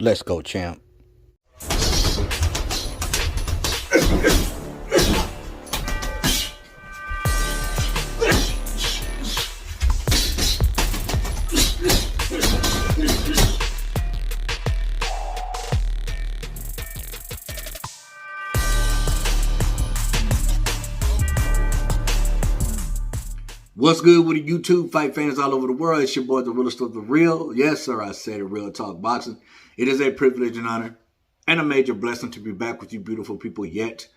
Let's go, champ. What's good with the YouTube fight fans all over the world? It's your boy, the realest of the real. Yes, sir, I said it, Real Talk Boxing. It is a privilege and honor and a major blessing to be back with you beautiful people yet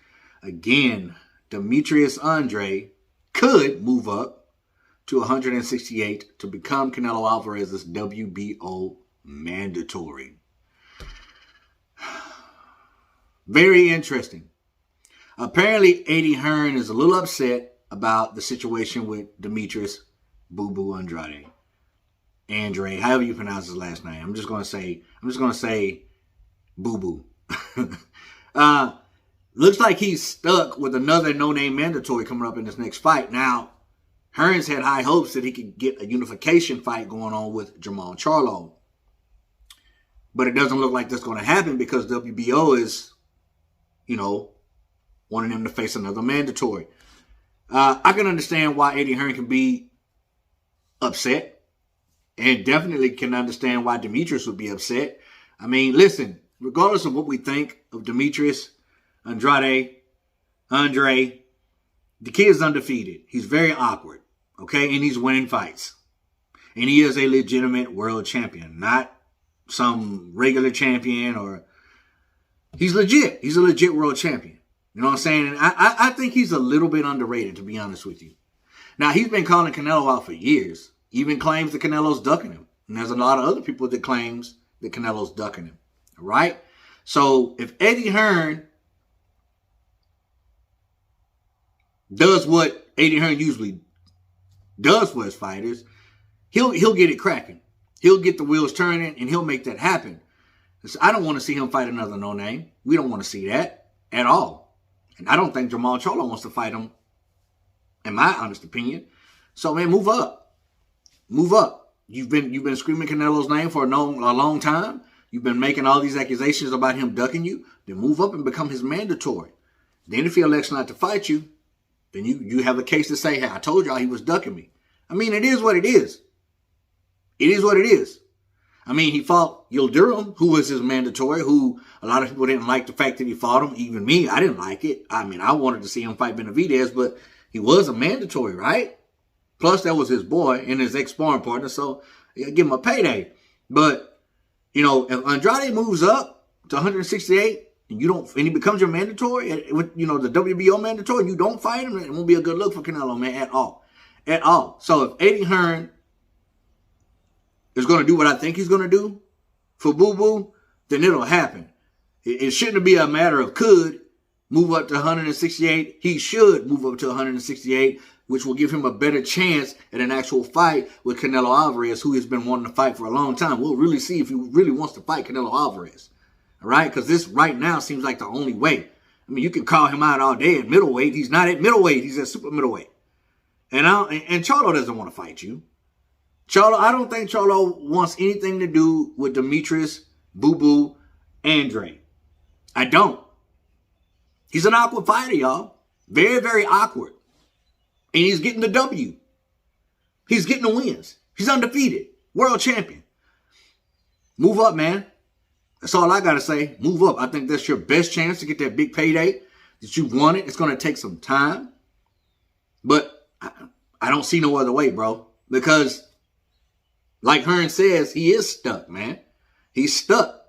again. Demetrius Andrade could move up to 168 to become Canelo Alvarez's WBO mandatory. Very interesting. Apparently, Eddie Hearn is a little upset about the situation with Demetrius Boo-Boo Andrade, however you pronounce his last name. I'm just gonna say Boo-Boo. Looks like he's stuck with another no-name mandatory coming up in this next fight. Now, Hearns had high hopes that he could get a unification fight going on with Jermall Charlo, but it doesn't look like that's going to happen because WBO is, wanting him to face another mandatory. I can understand why Eddie Hearn can be upset, and definitely can understand why Demetrius would be upset. I mean, listen, regardless of what we think of Demetrius Andrade, the kid is undefeated. He's very awkward, okay? And he's winning fights. And he is a legitimate world champion, not some regular champion or... He's legit. He's a legit world champion. You know what I'm saying? And I think he's a little bit underrated, to be honest with you. Now, he's been calling Canelo out for years. Even claims that Canelo's ducking him. And there's a lot of other people that claims that Canelo's ducking him. All right? So, if Eddie Hearn does what Eddie Hearn usually does for his fighters, he'll get it cracking. He'll get the wheels turning, and he'll make that happen. I don't want to see him fight another no-name. We don't want to see that at all. And I don't think Jermall Charlo wants to fight him, in my honest opinion. So, man, move up. Move up. You've been screaming Canelo's name for a long time. You've been making all these accusations about him ducking you. Then move up and become his mandatory. Then if he elects not to fight you, then you have a case to say, hey, I told y'all he was ducking me. I mean, it is what it is. It is what it is. I mean, he fought Yildirim, who was his mandatory, who a lot of people didn't like the fact that he fought him. Even me, I didn't like it. I mean, I wanted to see him fight Benavidez, but he was a mandatory, right? Plus, that was his boy and his ex-sparring partner, so you gotta give him a payday. But, if Andrade moves up to 168 and he becomes your mandatory, with, the WBO mandatory, and you don't fight him, it won't be a good look for Canelo, man, at all. At all. So if Eddie Hearn is going to do what I think he's going to do for Boo-Boo, then it'll happen. It shouldn't be a matter of could move up to 168. He should move up to 168, which will give him a better chance at an actual fight with Canelo Alvarez, who has been wanting to fight for a long time. We'll really see if he really wants to fight Canelo Alvarez. All right? Because this right now seems like the only way. I mean, you can call him out all day at middleweight. He's not at middleweight. He's at super middleweight. And Charlo doesn't want to fight you. I don't think Charlo wants anything to do with Demetrius Boo-Boo Andrade. I don't. He's an awkward fighter, y'all. Very, very awkward. And he's getting the W. He's getting the wins. He's undefeated. World champion. Move up, man. That's all I got to say. Move up. I think that's your best chance to get that big payday that you wanted. It's going to take some time. But I don't see no other way, bro. Because, like Hearn says, he is stuck, man. He's stuck.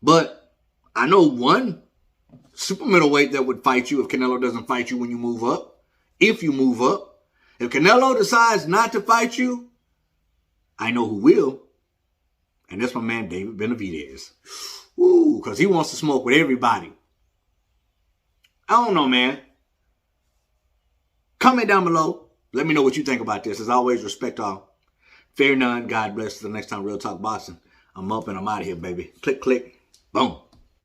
But I know one super middleweight that would fight you if Canelo doesn't fight you when you move up. If you move up. If Canelo decides not to fight you, I know who will. And that's my man, David Benavidez. Ooh, because he wants to smoke with everybody. I don't know, man. Comment down below. Let me know what you think about this. As always, respect all. Fear none. God bless. Till the next time, Real Talk Boxing. I'm up and I'm out of here, baby. Click, click. Boom.